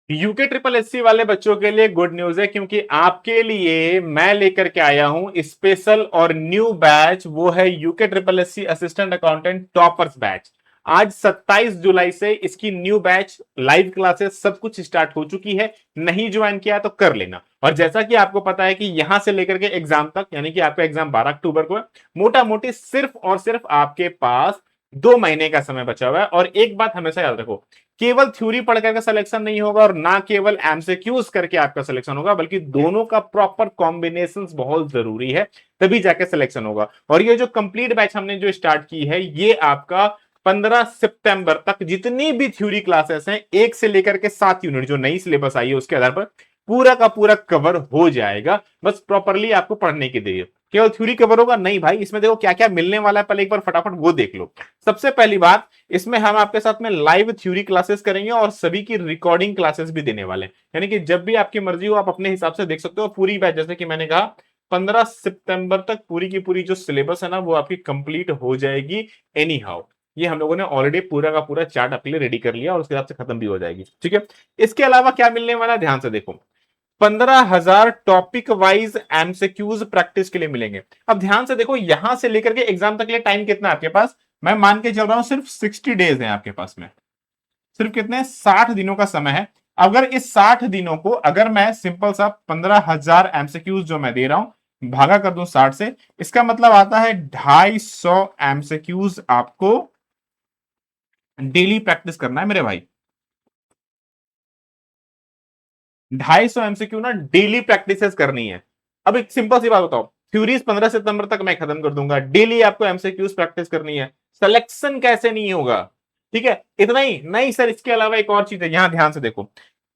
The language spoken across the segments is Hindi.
यूके ट्रिपल एससी वाले बच्चों के लिए गुड न्यूज है, क्योंकि आपके लिए मैं लेकर के आया हूं स्पेशल और न्यू बैच। वो है UK triple SC assistant accountant toppers batch. आज 27 जुलाई से इसकी न्यू बैच लाइव क्लासेस सब कुछ स्टार्ट हो चुकी है। नहीं ज्वाइन किया तो कर लेना। और जैसा कि आपको पता है कि यहां से लेकर के एग्जाम तक, यानी कि आपका एग्जाम 12 अक्टूबर को है, मोटा मोटी सिर्फ और सिर्फ आपके पास 2 महीने का समय बचा हुआ है। और एक बात हमेशा याद रखो, केवल थ्योरी पढ़ करके सिलेक्शन नहीं होगा और ना केवल एमसीक्यूज करके आपका सिलेक्शन होगा, बल्कि दोनों का प्रॉपर कॉम्बिनेशन बहुत जरूरी है, तभी जाके सिलेक्शन होगा। और ये जो कंप्लीट बैच हमने जो स्टार्ट की है, ये आपका 15 सितंबर तक जितनी भी थ्योरी क्लासेस हैं, 1 से लेकर के 7 यूनिट जो नई सिलेबस आई है उसके आधार पर पूरा का पूरा कवर हो जाएगा। बस प्रॉपरली आपको पढ़ने की देर। केवल थ्योरी कवर होगा नहीं भाई, इसमें देखो क्या क्या मिलने वाला है, पहले एक बार फटाफट वो देख लो। सबसे पहली बात, इसमें हम आपके साथ में लाइव थ्योरी क्लासेस करेंगे और सभी की रिकॉर्डिंग क्लासेस भी देने वाले हैं, यानी कि जब भी आपकी मर्जी हो आप अपने हिसाब से देख सकते हो पूरी बैच। जैसे कि मैंने कहा 15 सितंबर तक पूरी की पूरी जो सिलेबस है ना वो आपकी कंप्लीट हो जाएगी। एनी हाउ ये हम लोगों ने ऑलरेडी पूरा का पूरा चार्ट आपके लिए रेडी कर लिया और उसके हिसाब से खत्म भी हो जाएगी, ठीक है। इसके अलावा क्या मिलने वाला है, ध्यान से देखो। 15,000 टॉपिक वाइज एमसीक्यूज प्रैक्टिस के लिए मिलेंगे। अब ध्यान से देखो, यहां से लेकर के एग्जाम तक के लिए टाइम कितना है आपके पास। मैं मान के चल रहा हूं सिर्फ 60 डेज है आपके पास में। सिर्फ कितने, 60 दिनों का समय है। अगर इस 60 दिनों को अगर मैं सिंपल सा 15,000 एमसीक्यूज जो मैं दे रहा हूं भागा कर दूं 60 से, इसका मतलब आता है 250 एमसीक्यूज आपको डेली प्रैक्टिस करना है मेरे भाई। 250 एमसीक्यू ना डेली प्रैक्टिस करनी है। अब एक सिंपल सी बात बताओ, थ्योरीज 15 सितंबर तक मैं खत्म कर दूंगा, डेली आपको एमसीक्यूज प्रैक्टिस करनी है, सिलेक्शन कैसे नहीं होगा। ठीक है, इतना ही नहीं सर, इसके अलावा एक और चीज है, यहां ध्यान से देखो।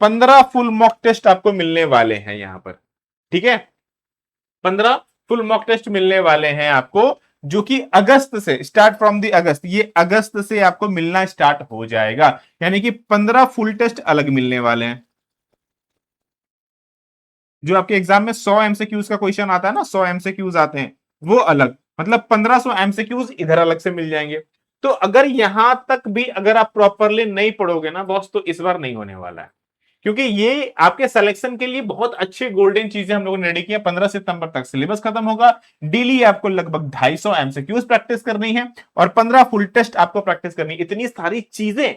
15 फुल मॉक टेस्ट आपको मिलने वाले हैं यहां पर, ठीक है। 15 फुल मॉक टेस्ट मिलने वाले हैं आपको, जो कि अगस्त से स्टार्ट फ्रॉम दी अगस्त, ये अगस्त से आपको मिलना स्टार्ट हो जाएगा। यानी कि 15 फुल टेस्ट अलग मिलने वाले हैं। जो आपके एग्जाम में 100 एमसीक्यूज का क्वेश्चन आता है ना, 100 एमसीक्यूज आते हैं, वो अलग, मतलब 1500 एमसीक्यूज इधर अलग से मिल जाएंगे। तो अगर यहां तक भी अगर आप प्रॉपरली नहीं पढ़ोगे ना बॉस, तो इस बार नहीं होने वाला है। क्योंकि ये आपके सिलेक्शन के लिए बहुत अच्छे गोल्डन चीजें हम लोगों ने रेडी किया। 15 सितंबर तक सिलेबस खत्म होगा, डेली आपको लगभग 250 एमसीक्यूज प्रैक्टिस करनी है और 15 फुल टेस्ट आपको प्रैक्टिस करनी है। इतनी सारी चीजें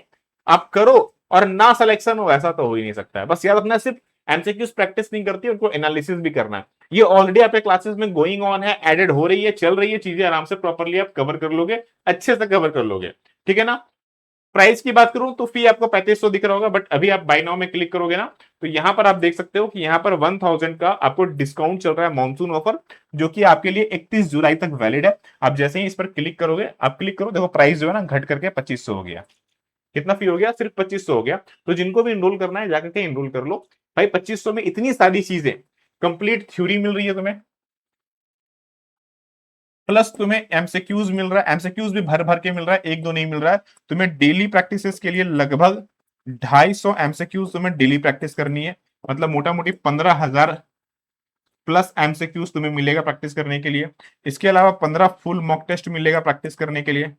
आप करो और ना सिलेक्शन हो, ऐसा तो हो ही नहीं सकता है। बस याद रखना, सिर्फ एमसीक्यूज प्रैक्टिस नहीं करती, उनको एनालिसिस भी करना है। ये ऑलरेडी आपके क्लासेस में गोइंग ऑन है, एडेड हो रही है, चल रही है, चीजें आराम से प्रॉपरली आप कवर कर लोगे, अच्छे से कवर कर लोगे, ठीक है ना। प्राइस की बात करूं तो फी आपको 3500 दिख रहा होगा, बट अभी आप बाय नाउ में क्लिक करोगे ना तो यहां पर आप देख सकते हो कि यहां पर 1000 का आपको डिस्काउंट चल रहा है, मॉनसून ऑफर, जो कि आपके लिए 31 जुलाई तक वैलिड है। आप जैसे ही इस पर क्लिक करोगे, आप क्लिक करो, देखो प्राइस जो है ना घट करके 2500 हो गया। कितना फी हो गया, सिर्फ 2500 हो गया। तो जिनको भी इनरोल करना है जाकर के इनरोल कर लो भाई। 2500 में इतनी सारी चीजें, कंप्लीट थ्योरी मिल रही है तुम्हें, प्लस तुम्हें एमसीक्यूज मिल रहा है, एमसीक्यूज भी भर भर के मिल रहा है, एक दो नहीं मिल रहा है। तुम्हें डेली प्रैक्टिस के लिए लगभग 250 एमसीक्यूज तुम्हें डेली प्रैक्टिस करनी है, मतलब मोटा मोटी 15,000 प्लस एमसीक्यूज तुम्हें मिलेगा प्रैक्टिस करने के लिए। इसके अलावा 15 फुल मॉक टेस्ट मिलेगा प्रैक्टिस करने के लिए।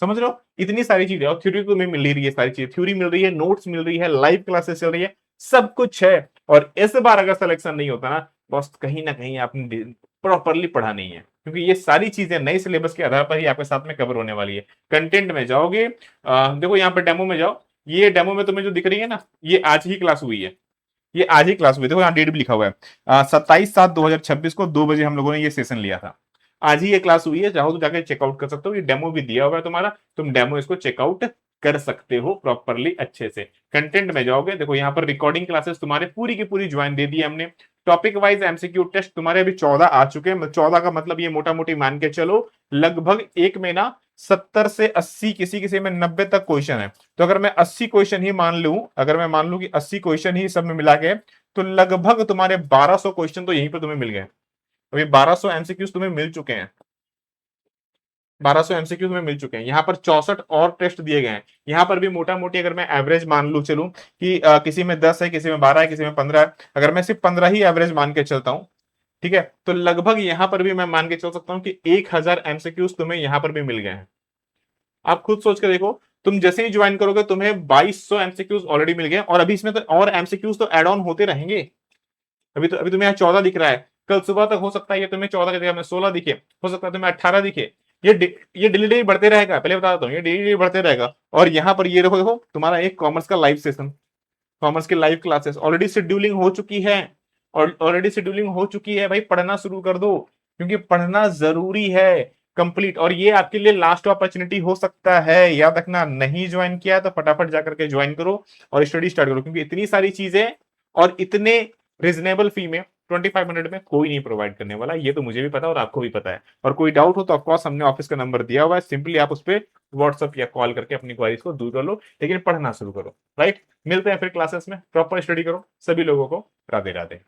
समझ रहे हो, इतनी सारी चीजें, और थ्योरी तुम्हें मिल रही है, सारी चीजें थ्योरी मिल रही है, नोट्स मिल रही है, लाइव क्लासेस चल रही है, सब कुछ है। और इस बार अगर सिलेक्शन नहीं होता ना बस, कहीं ना कहीं आपने प्रॉपरली पढ़ा नहीं है, क्योंकि ये सारी चीजें नई सिलेबस के आधार पर ही आपके साथ में कवर होने वाली है। कंटेंट में जाओगे, देखो यहाँ पर डेमो में जाओ, ये डेमो में तुम्हें जो दिख रही है ना, ये आज ही क्लास हुई है, ये आज ही क्लास हुई। देखो यहाँ डेट भी लिखा हुआ है, 27/7/2026 को 2 बजे हम लोगों ने ये सेशन लिया था। आज ही ये क्लास हुई है, चाहो तो जाकर चेकआउट कर सकते हो, ये डेमो भी दिया हुआ है तुम्हारा, तुम डेमो इसको चेकआउट कर सकते हो प्रॉपरली अच्छे से। कंटेंट में जाओगे, देखो यहाँ पर रिकॉर्डिंग क्लासेस तुम्हारे पूरी की पूरी ज्वाइन दे दी है हमने। टॉपिक वाइज एमसीक्यू टेस्ट तुम्हारे अभी 14 आ चुके हैं, 14 का मतलब ये मोटा मोटी मान के चलो लगभग एक में ना 70 से 80, किसी किसी में 90 तक क्वेश्चन है। तो अगर मैं 80 क्वेश्चन ही मान लूं, अगर मैं मान लूं कि 80 क्वेश्चन ही सब में मिला के, तो लगभग तुम्हारे 1200 क्वेश्चन तो यहीं पर तुम्हें मिल गए। अभी 1200 एमसीक्यूज तुम्हें मिल चुके हैं, 1200 एमसीक्यूज में मिल चुके हैं। यहाँ पर 64 और टेस्ट दिए गए हैं। यहाँ पर भी मोटा मोटी अगर मैं एवरेज मान लू चलूं कि किसी में 10 है, किसी में 12 है, किसी में 15 है, अगर मैं सिर्फ 15 ही एवरेज मान के चलता हूं, ठीक है, तो लगभग यहां पर भी मैं मान के चल सकता हूं कि 1000 एमसीक्यूज तुम्हें यहां पर भी मिल गए हैं। आप खुद सोच के देखो, तुम जैसे ही ज्वाइन करोगे तुम्हें 2200 एमसीक्यूज ऑलरेडी मिल गए, और अभी इसमें तो और एमसीक्यूज तो एड ऑन होते रहेंगे। अभी तुम्हें यहाँ 14 दिख रहा है, कल सुबह तक हो सकता है ये तुम्हें 14 की जगह में 16 दिखे, हो सकता है तुम्हें 18 दिखे। ये डेली डेली बढ़ते रहेगा, पहले बता देता हूँ, ये डेली डेली बढ़ते रहेगा। और यहाँ पर ये देखो तुम्हारा एक कॉमर्स का लाइव सेशन, कॉमर्स की लाइव क्लासेस ऑलरेडी शेड्यूलिंग हो चुकी है, और ऑलरेडी शेड्यूलिंग हो चुकी है। भाई पढ़ना शुरू कर दो, क्योंकि पढ़ना जरूरी है कंप्लीट। और ये आपके लिए लास्ट अपॉर्चुनिटी हो सकता है, याद रखना। नहीं ज्वाइन किया तो फटाफट जाकर के ज्वाइन करो और स्टडी स्टार्ट करो, क्योंकि इतनी सारी चीजें और इतने रिजनेबल फी में 2500 में कोई नहीं प्रोवाइड करने वाला, ये तो मुझे भी पता है और आपको भी पता है। और कोई डाउट हो तो ऑफकोर्स हमने ऑफिस का नंबर दिया हुआ है, सिंपली आप उस पर व्हाट्सअप या कॉल करके अपनी क्वारीज को दूर कर लो, लेकिन पढ़ना शुरू करो। राइट, मिलते हैं फिर क्लासेस में, प्रॉपर स्टडी करो। सभी लोगों को राधे राधे।